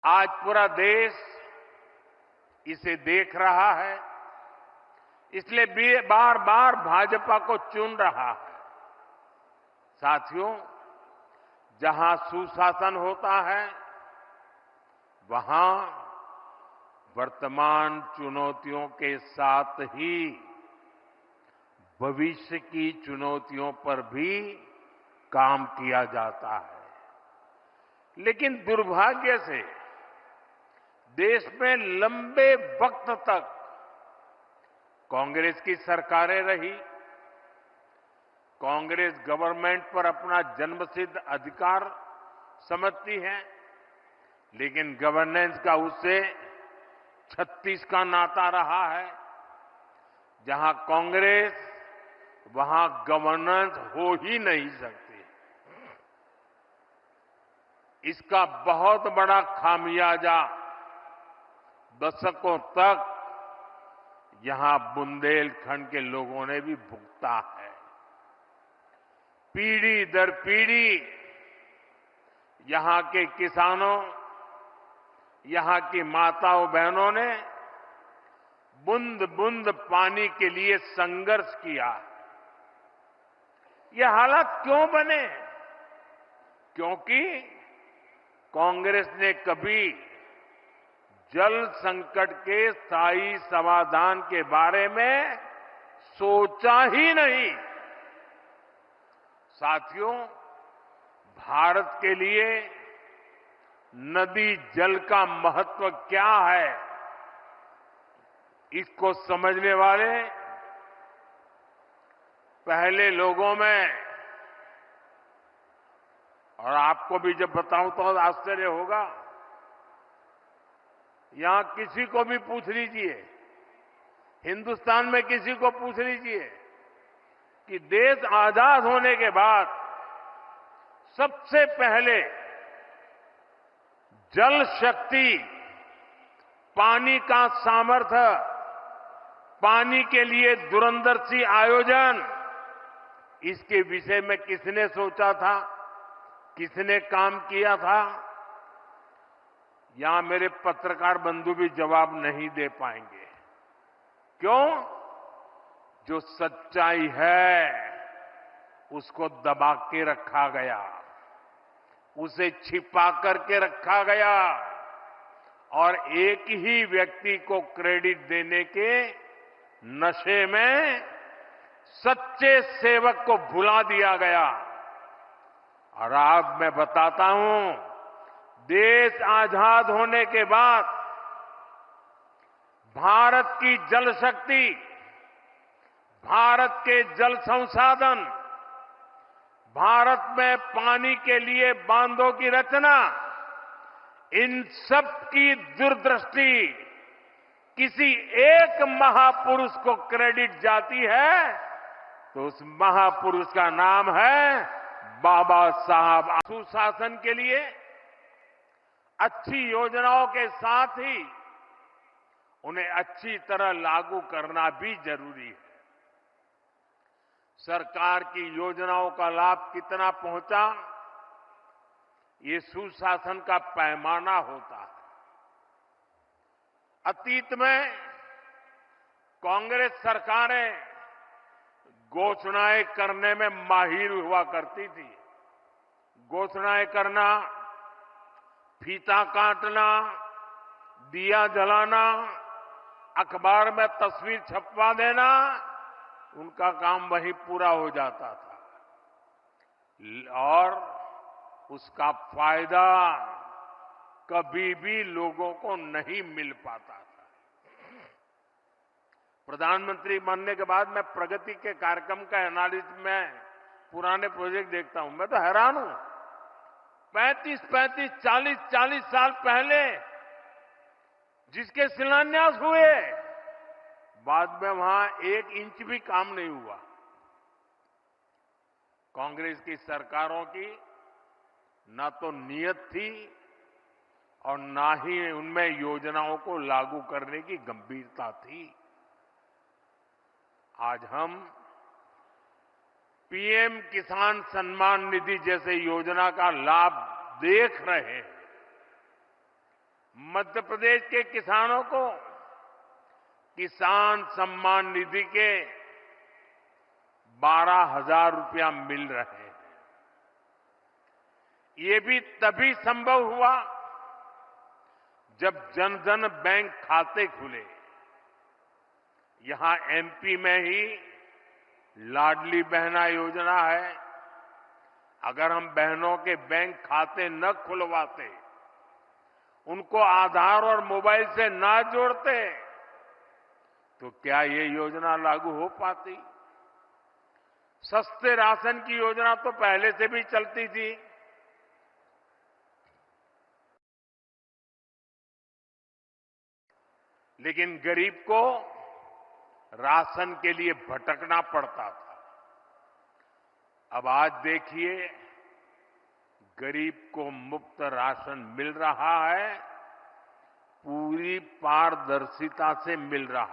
आज पूरा देश इसे देख रहा है, इसलिए बार बार भाजपा को चुन रहा है। साथियों, जहां सुशासन होता है, वहां वर्तमान चुनौतियों के साथ ही भविष्य की चुनौतियों पर भी काम किया जाता है। लेकिन दुर्भाग्य से देश में लंबे वक्त तक कांग्रेस की सरकारें रही। कांग्रेस गवर्नमेंट पर अपना जन्मसिद्ध अधिकार समझती है, लेकिन गवर्नेंस का उससे 36 का नाता रहा है। जहां कांग्रेस, वहां गवर्नेंस हो ही नहीं सकती। इसका बहुत बड़ा खामियाजा दशकों तक यहां बुंदेलखंड के लोगों ने भी भुगता है। पीढ़ी दर पीढ़ी यहां के किसानों, यहां की माताओं बहनों ने बूंद बूंद पानी के लिए संघर्ष किया। ये हालात क्यों बने? क्योंकि कांग्रेस ने कभी जल संकट के स्थायी समाधान के बारे में सोचा ही नहीं। साथियों, भारत के लिए नदी जल का महत्व क्या है, इसको समझने वाले पहले लोगों में, और आपको भी जब बताऊं तो आश्चर्य होगा, यहां किसी को भी पूछ लीजिए, हिंदुस्तान में किसी को पूछ लीजिए कि देश आजाद होने के बाद सबसे पहले जल शक्ति, पानी का सामर्थ्य, पानी के लिए दूरंदर्शी आयोजन, इसके विषय में किसने सोचा था, किसने काम किया था? यहां मेरे पत्रकार बंधु भी जवाब नहीं दे पाएंगे। क्यों? जो सच्चाई है उसको दबा के रखा गया, उसे छिपा करके रखा गया, और एक ही व्यक्ति को क्रेडिट देने के नशे में सच्चे सेवक को भुला दिया गया। और आज मैं बताता हूं, देश आजाद होने के बाद भारत की जल शक्ति, भारत के जल संसाधन, भारत में पानी के लिए बांधों की रचना, इन सब की दूरदृष्टि किसी एक महापुरुष को क्रेडिट जाती है, तो उस महापुरुष का नाम है बाबा साहब। सुशासन के लिए अच्छी योजनाओं के साथ ही उन्हें अच्छी तरह लागू करना भी जरूरी है। सरकार की योजनाओं का लाभ कितना पहुंचा, ये सुशासन का पैमाना होता है। अतीत में कांग्रेस सरकारें घोषणाएं करने में माहिर हुआ करती थी। घोषणाएं करना, फीता काटना, दिया जलाना, अखबार में तस्वीर छपवा देना, उनका काम वहीं पूरा हो जाता था, और उसका फायदा कभी भी लोगों को नहीं मिल पाता था। प्रधानमंत्री बनने के बाद मैं प्रगति के कार्यक्रम का एनालिसिस में पुराने प्रोजेक्ट देखता हूं, मैं तो हैरान हूं। 35, 40 साल पहले जिसके शिलान्यास हुए, बाद में वहां 1 इंच भी काम नहीं हुआ। कांग्रेस की सरकारों की ना तो नीयत थी और ना ही उनमें योजनाओं को लागू करने की गंभीरता थी। आज हम पीएम किसान सम्मान निधि जैसे योजना का लाभ देख रहे हैं, मध्य प्रदेश के किसानों को किसान सम्मान निधि के 12,000 रुपया मिल रहे हैं। ये भी तभी संभव हुआ जब जन धन बैंक खाते खुले। यहां एमपी में ही लाडली बहना योजना है। अगर हम बहनों के बैंक खाते न खुलवाते, उनको आधार और मोबाइल से ना जोड़ते, तो क्या ये योजना लागू हो पाती? सस्ते राशन की योजना तो पहले से भी चलती थी। लेकिन गरीब को राशन के लिए भटकना पड़ता था। अब आज देखिए, गरीब को मुफ्त राशन मिल रहा है, पूरी पारदर्शिता से मिल रहा है।